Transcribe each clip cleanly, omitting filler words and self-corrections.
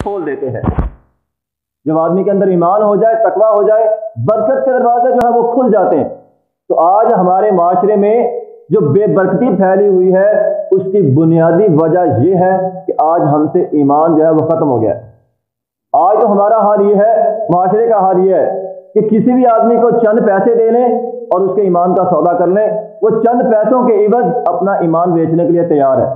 کھول دیتے ہیں۔ جب آدمی کے اندر ایمان ہو جائے، تقویٰ ہو جائے، برکت کے دروازے جو ہے وہ کھل جاتے ہیں۔ تو آج ہمارے معاشرے میں جو بے برکتی پھیلی ہوئی ہے اس کی بنیادی وجہ یہ ہے کہ آج ہم سے ایمان جو ہے وہ ختم ہو گیا ہے۔ آج تو ہمارا حال یہ ہے، معاشرے کا حال یہ ہے کہ کسی بھی آدمی کو چند پیسے دے لیں اور اس کے ایمان کا سودا کر لیں، وہ چند پیسوں کے عوض اپنا ایمان بیچنے کے لیے تیار ہے۔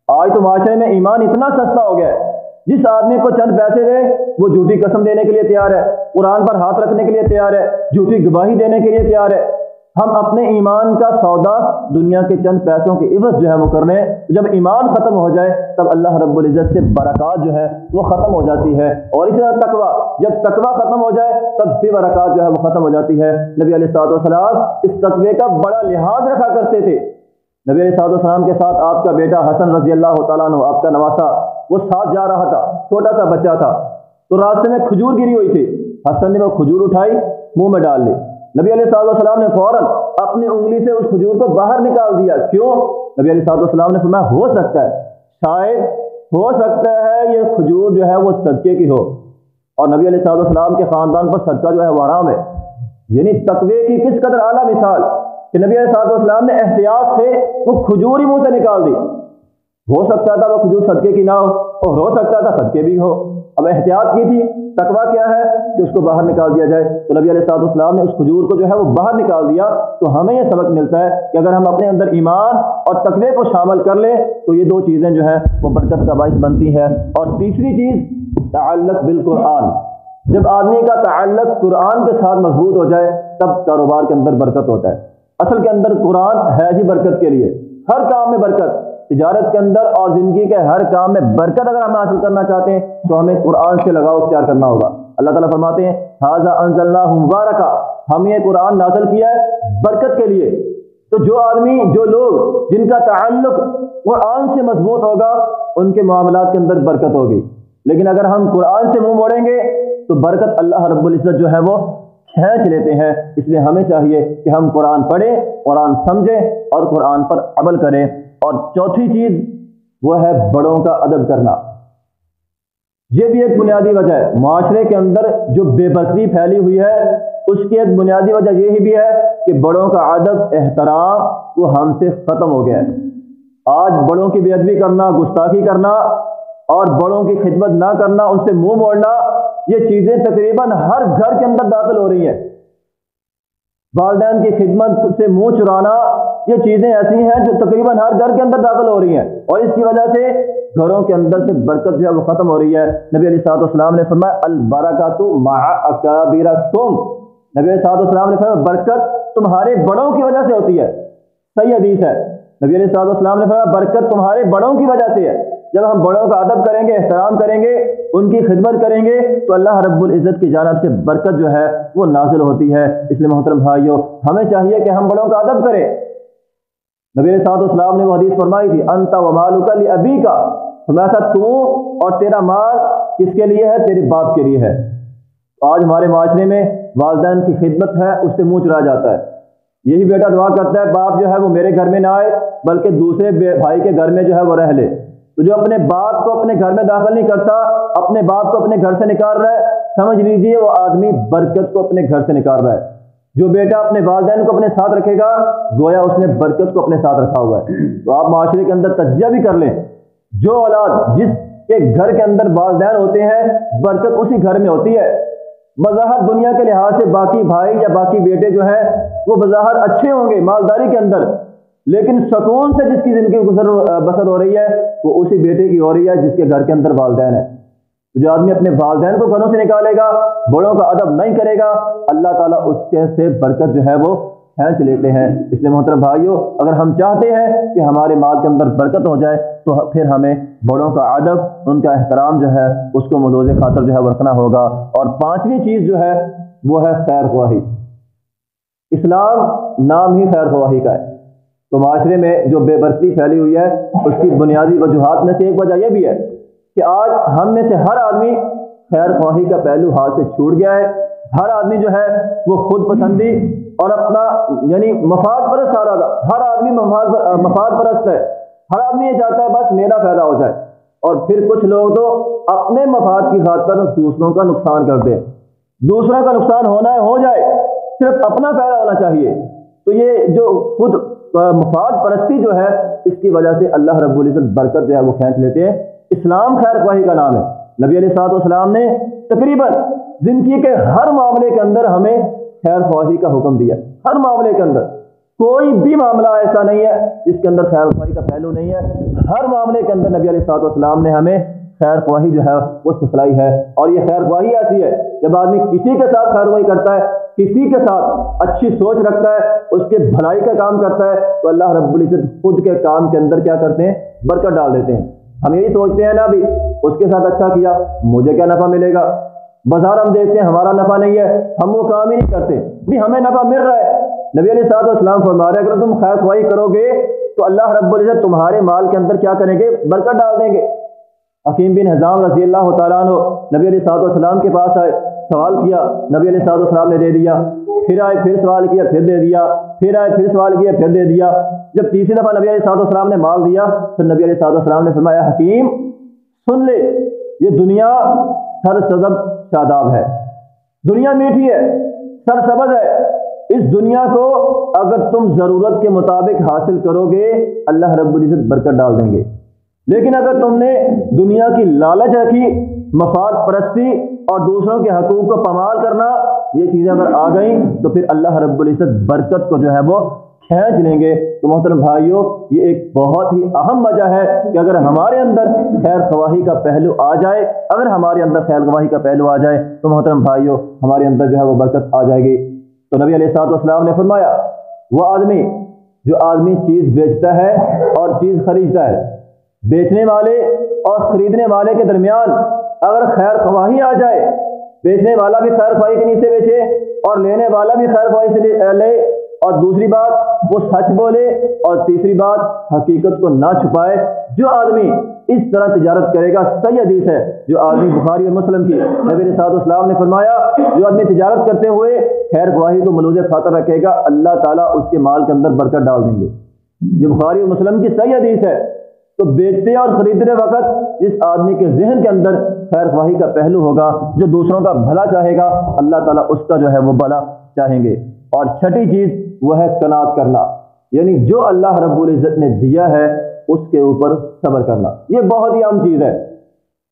آج تو معاشرے میں ایمان اتنا سستا ہو گیا ہے، جس آدمی کو چند پیسے دے وہ جھوٹی قسم دینے کے لیے تیار ہے، قرآن پر ہاتھ رکھنے کے لیے تیار ہے، جھوٹی گواہی دینے کے لیے تیار ہے۔ ہم اپنے ایمان کا سودا دنیا کے چند پیسوں کے عوض جو ہے وہ کر لیں۔ جب ایمان ختم ہو جائے تب اللہ رب العزت سے برکات جو ہے وہ ختم ہو جاتی ہے، اور اسی طرح تقویٰ، جب تقویٰ ختم ہو جائے تب بھی برکات جو ہے وہ ختم ہو جاتی ہے۔ نبی علیہ الصلوۃ والسلام اس تقوی کا بڑا لحاظ رکھا کرتے تھے۔ نبی علیہ الصلوۃ والسلام کے ساتھ آپ کا بیٹا حسن رضی اللہ تعالیٰ عنہ، آپ کا نواسا، وہ ساتھ جا رہا تھا، چھوٹا سا بچہ تھا، تو راستے میں کھجور گری ہوئی تھی۔ حسن نے وہ کھجور اٹھائی، منہ میں ڈال لی۔ نبی علیہ الصلوۃ والسلام نے فوراً اپنی انگلی سے اس کھجور کو باہر نکال دیا۔ کیوں؟ نبی علیہ الصلوۃ والسلام نے فرمایا ہو سکتا ہے، شاید ہو سکتا ہے یہ کھجور جو ہے وہ صدقے کی ہو، اور نبی علیہ الصلوۃ والسلام کے خاندان پر صدقہ جو ہے وہ حرام ہے۔ یعنی تقوی کی کس قدر اعلیٰ مثال کہ نبی علیہ الصلوۃ والسلام نے احتیاط سے وہ کھجور ہی منہ سے نکال دی۔ ہو سکتا تھا وہ کھجور صدقے کی نہ ہو، اور ہو سکتا تھا صدقے بھی ہو، اب احتیاط کی تھی۔ تقویٰ کیا ہے کہ اس کو باہر نکال دیا جائے۔ تو نبی علیہ الصلوۃ والسلام نے اس کھجور کو جو ہے وہ باہر نکال دیا۔ تو ہمیں یہ سبق ملتا ہے کہ اگر ہم اپنے اندر ایمان اور تقوی کو شامل کر لیں تو یہ دو چیزیں جو ہیں وہ برکت کا باعث بنتی ہے۔ اور تیسری چیز تعلق بالقرآن، جب آدمی کا تعلق قرآن کے ساتھ مضبوط ہو جائے تب کاروبار کے اندر برکت ہوتا ہے۔ اصل کے اندر قرآن ہے ہی برکت کے لیے، ہر کام میں برکت، تجارت کے اندر اور زندگی کے ہر کام میں برکت اگر ہم حاصل کرنا چاہتے ہیں تو ہمیں قرآن سے لگاؤ اختیار کرنا ہوگا۔ اللہ تعالیٰ فرماتے ہیں ھذا انزلناہ مبارکا، ہم یہ قرآن نازل کیا ہے برکت کے لیے۔ تو جو آدمی، جو لوگ جن کا تعلق قرآن سے مضبوط ہوگا ان کے معاملات کے اندر برکت ہوگی۔ لیکن اگر ہم قرآن سے منہ موڑیں گے تو برکت اللہ رب العزت جو ہے وہ کھینچ لیتے ہیں۔ اس لیے ہمیں چاہیے کہ ہم قرآن پڑھیں، قرآن سمجھیں اور قرآن پر عمل کریں۔ اور چوتھی چیز وہ ہے بڑوں کا ادب کرنا۔ یہ بھی ایک بنیادی وجہ ہے، معاشرے کے اندر جو بے برکتی پھیلی ہوئی ہے اس کی ایک بنیادی وجہ یہی بھی ہے کہ بڑوں کا ادب، احترام وہ ہم سے ختم ہو گیا ہے۔ آج بڑوں کی بے ادبی کرنا، گستاخی کرنا اور بڑوں کی خدمت نہ کرنا، ان سے منہ موڑنا، یہ چیزیں تقریباً ہر گھر کے اندر داخل ہو رہی ہیں۔ والدین کی خدمت سے منہ چرانا، یہ چیزیں ایسی ہیں جو تقریباً ہر گھر کے اندر داخل ہو رہی ہیں، اور اس کی وجہ سے گھروں کے اندر سے برکت جو ہے وہ ختم ہو رئی ہے۔ نبی علیہ الصلوۃ والسلام نے فرمایا البرکۃ مع اکابرکم، نبی علیہ الصلوۃ والسلام نے فرمایا برکت تمہارے بڑوں کی وجہ سے ہوتی ہے۔ صحیح حدیث ہے، نبی علیہ الصلوۃ والسلام نے فرمایا برکت تمہارے بڑوں کی وجہ سے ہے۔ جب ہم بڑوں کا ادب کریں گے، احترام کریں گے، ان کی خدمت کریں گے تو اللہ رب العزت کی جانب سے برکت جو ہے وہ نازل ہوتی ہے۔ اس لیے محترم بھائیوں، ہمیں چاہیے کہ ہم بڑوں کا ادب کریں۔ نبی علیہ الصلوۃ والسلام نے وہ حدیث فرمائی تھی انت ومالک لابیک، فرمایا تھا تو اور تیرا مال کس کے لیے ہے؟ تیرے باپ کے لیے ہے۔ آج ہمارے معاشرے میں والدین کی خدمت ہے، اس سے منہ چرا جاتا ہے۔ یہی بیٹا دعا کرتا ہے باپ جو ہے وہ میرے گھر میں نہ آئے بلکہ دوسرے بھائی کے گھر میں جو ہے وہ رہ لے۔ تو جو اپنے باپ کو اپنے گھر میں داخل نہیں کرتا، اپنے باپ کو اپنے گھر سے نکال رہا ہے، سمجھ لیجئے وہ آدمی برکت کو اپنے گھر سے نکال رہا ہے۔ جو بیٹا اپنے والدین کو اپنے ساتھ رکھے گا گویا اس نے برکت کو اپنے ساتھ رکھا ہوا ہے۔ تو آپ معاشرے کے اندر تجزیہ بھی کر لیں، جو اولاد جس کے گھر کے اندر والدین ہوتے ہیں برکت اسی گھر میں ہوتی ہے۔ بظاہر دنیا کے لحاظ سے باقی بھائی یا باقی بیٹے جو ہیں وہ بظاہر اچھے ہوں گے مالداری کے اندر، لیکن سکون سے جس کی زندگی بسر ہو رہی ہے وہ اسی بیٹے کی ہو رہی ہے جس کے گھر کے اندر والدین ہیں۔ جو آدمی اپنے والدین کو گھروں سے نکالے گا، بڑوں کا ادب نہیں کرے گا، اللہ تعالیٰ اس کے سے برکت جو ہے وہ کھینچ لیتے ہیں۔ اس لیے محترم بھائیوں، اگر ہم چاہتے ہیں کہ ہمارے مال کے اندر برکت ہو جائے تو پھر ہمیں بڑوں کا ادب، ان کا احترام جو ہے اس کو ملوز خاطر جو ہے رکھنا ہوگا۔ اور پانچویں چیز جو ہے وہ ہے خیر خواہی۔ اسلام نام ہی خیر خواہی کا ہے۔ تو معاشرے میں جو بے برکتی پھیلی ہوئی ہے اس کی بنیادی وجوہات میں سے ایک وجہ یہ بھی ہے کہ آج ہم میں سے ہر آدمی خیر خواہی کا پہلو ہاتھ سے چھوٹ گیا ہے۔ ہر آدمی جو ہے وہ خود پسندی اور اپنا یعنی مفاد پرست ہر آدمی مفاد پرست ہے۔ ہر آدمی یہ چاہتا ہے بس میرا فائدہ ہو جائے، اور پھر کچھ لوگ تو اپنے مفاد کی خاطر دوسروں کا نقصان کرتے ہیں. دوسروں کا نقصان ہونا ہے ہو جائے, صرف اپنا فائدہ ہونا چاہیے. تو یہ جو خود مفاد پرستی جو ہے, اس کی وجہ سے اللہ رب العزت برکت جو ہے وہ کھینچ لیتے ہیں. اسلام خیر خواہی کا نام ہے. نبی علیہ الصلوۃ والسلام نے تقریباً زندگی کے ہر معاملے کے اندر ہمیں خیر خواہی کا حکم دیا. ہر معاملے کے اندر کوئی بھی معاملہ ایسا نہیں ہے جس کے اندر خیر خواہی کا پہلو نہیں ہے. ہر معاملے کے اندر نبی علیہ الصلوۃ والسلام نے ہمیں خیر خواہی جو ہے وہ سکھلائی ہے. اور یہ خیر خواہی ایسی ہے جب آدمی کسی کے ساتھ خیر خواہی کرتا ہے, کسی کے ساتھ اچھی سوچ رکھتا ہے, اس کے بھلائی کا کام کرتا ہے, تو اللہ رب العزت خود کے کام کے اندر کیا کرتے ہیں, برکت ڈال دیتے ہیں. ہم یہی سوچتے ہیں نا بھی اس کے ساتھ اچھا کیا مجھے کیا نفع ملے گا. بازار ہم دیکھتے ہیں ہمارا نفع نہیں ہے, ہم وہ کام ہی نہیں کرتے بھی ہمیں نفع مل رہا ہے. نبی علیہ الصلوۃ والسلام فرما رہے ہیں اگر تم خیر خواہی کرو گے تو اللہ رب العزت تمہارے مال کے اندر کیا کریں گے, برکت ڈال دیں گے. حکیم بن حزام رضی اللہ تعالیٰ عنہ نبی علیہ الصلوۃ والسلام کے پاس آئے, سوال کیا, نبی علیہ الصلوۃ والسلام نے دے دیا. پھر آئے, پھر سوال کیا, پھر دے دیا. پھر آئے, پھر سوال کیا, پھر دے دیا. جب تیسری دفعہ نبی علیہ الصلوۃ والسلام نے مال دیا, پھر نبی علیہ الصلوۃ والسلام نے فرمایا حکیم سن لے, یہ دنیا سرسبز شاداب ہے, دنیا میٹھی ہے, سرسبز ہے. اس دنیا کو اگر تم ضرورت کے مطابق حاصل کرو گے اللہ رب العزت برکت ڈال دیں گے. لیکن اگر تم نے دنیا کی لالچ رکھی, مفاد پرستی اور دوسروں کے حقوق کو پامال کرنا, یہ چیزیں اگر آ گئیں تو پھر اللہ رب العزت برکت کو جو ہے وہ کھینچ لیں گے. تو محترم بھائیوں, یہ ایک بہت ہی اہم وجہ ہے کہ اگر ہمارے اندر خیر خواہی کا پہلو آ جائے, اگر ہمارے اندر خیر خواہی کا پہلو آ جائے تو محترم بھائیوں ہمارے اندر جو ہے وہ برکت آ جائے گی. تو نبی علیہ الصلوۃ والسلام نے فرمایا وہ آدمی جو آدمی چیز بیچتا ہے اور چیز خریدتا ہے, بیچنے والے اور خریدنے والے کے درمیان اگر خیر خواہی آ جائے, بیچنے والا بھی خیر خواہی کے نیچے بیچے اور لینے والا بھی خیر خواہی سے لے, اور دوسری بات وہ سچ بولے, اور تیسری بات حقیقت کو نہ چھپائے, جو آدمی اس طرح تجارت کرے گا, صحیح حدیث ہے جو آدمی بخاری اور مسلم کی, نبی علیہ الصلوۃ والسلام نے فرمایا جو آدمی تجارت کرتے ہوئے خیر خواہی کو ملوز خاطر رکھے گا اللہ تعالیٰ اس کے مال کے اندر برکت ڈال دیں گے. یہ بخاری اور مسلم کی صحیح حدیث ہے. تو بیچتے اور خریدتے وقت جس آدمی کے ذہن کے اندر خیر خواہی کا پہلو ہوگا, جو دوسروں کا بھلا چاہے گا, اللہ تعالیٰ اس کا جو ہے وہ بھلا چاہیں گے. اور چھٹی چیز وہ ہے قناعت کرنا, یعنی جو اللہ رب العزت نے دیا ہے اس کے اوپر صبر کرنا. یہ بہت ہی اہم چیز ہے.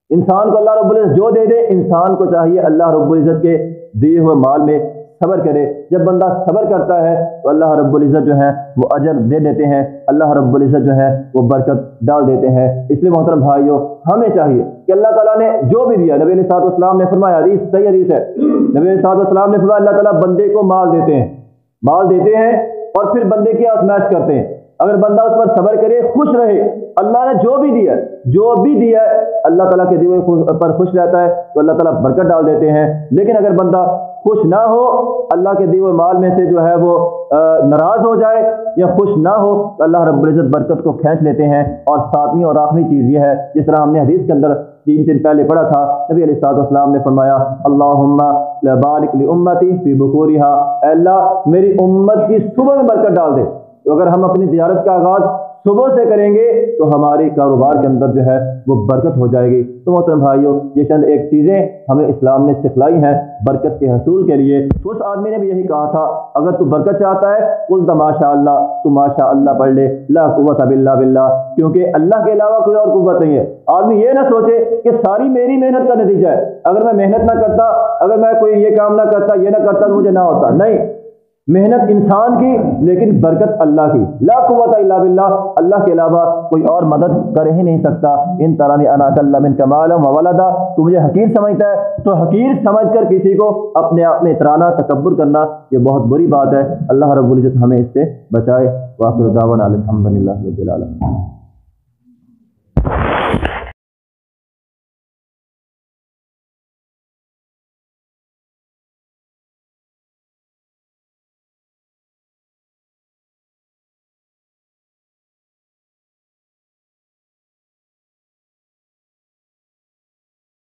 انسان کو اللہ رب العزت جو دے دے, انسان کو چاہیے اللہ رب العزت کے دیے ہوئے مال میں صبر کرے. جب بندہ صبر کرتا ہے تو اللہ رب العزت جو ہے وہ اجر دے دیتے ہیں, اللہ رب العزت جو ہے وہ برکت ڈال دیتے ہیں. اس لیے محترم بھائیوں ہمیں چاہیے کہ اللہ تعالیٰ نے جو بھی دیا, نبی علیہ الصلوۃ والسلام نے فرمایا, حدیث صحیح حدیث ہے, نبی علیہ الصلوۃ والسلام نے فرمایا اللہ تعالیٰ بندے کو مال دیتے ہیں اور پھر بندے کی آزمائش کرتے ہیں. اگر بندہ اس پر صبر کرے, خوش رہے, اللہ نے جو بھی دیا ہے اللہ تعالیٰ کے دیے پر خوش رہتا ہے تو اللہ تعالیٰ برکت ڈال دیتے ہیں. لیکن اگر بندہ خوش نہ ہو, اللہ کے دیے ہوئے مال میں سے جو ہے وہ ناراض ہو جائے یا خوش نہ ہو, تو اللہ رب العزت برکت کو کھینچ لیتے ہیں. اور ساتویں اور آخری چیز یہ ہے, جس طرح ہم نے حدیث کے اندر 3 دن پہلے پڑھا تھا, نبی علیہ الصلوۃ والسلام نے فرمایا اللہم بارک لامتی فی بکورہا, اے اللہ میری امت کی صبح میں برکت ڈال دے. تو اگر ہم اپنی تجارت کا آغاز صبح سے کریں گے تو ہماری کاروبار کے اندر جو ہے وہ برکت ہو جائے گی. تو محترم بھائیوں یہ چند ایک چیزیں ہمیں اسلام نے سکھلائی ہیں برکت کے حصول کے لیے. اس آدمی نے بھی یہی کہا تھا اگر تو برکت چاہتا ہے قل تو ماشاء اللہ, تو ماشاء اللہ پڑھ لے, لا قوت الا باللہ, کیونکہ اللہ کے علاوہ کوئی اور قوت نہیں ہے. آدمی یہ نہ سوچے کہ ساری میری محنت کا نتیجہ ہے, اگر میں محنت نہ کرتا, اگر میں کوئی یہ کام نہ کرتا, یہ نہ کرتا تو مجھے نہ ہوتا. نہیں, محنت انسان کی لیکن برکت اللہ کی. لا قوت الا باللہ, اللہ کے علاوہ کوئی اور مدد کر ہی نہیں سکتا. ان ترانی انا اقل منک مالا وولدا, تو مجھے حقیر سمجھتا ہے تو حقیر سمجھ کر کسی کو اپنے آپ میں اترانا, تکبر کرنا, یہ بہت بری بات ہے. اللہ رب العزت ہمیں اس سے بچائے. واخر دعوانا الحمدللہ رب العالمین.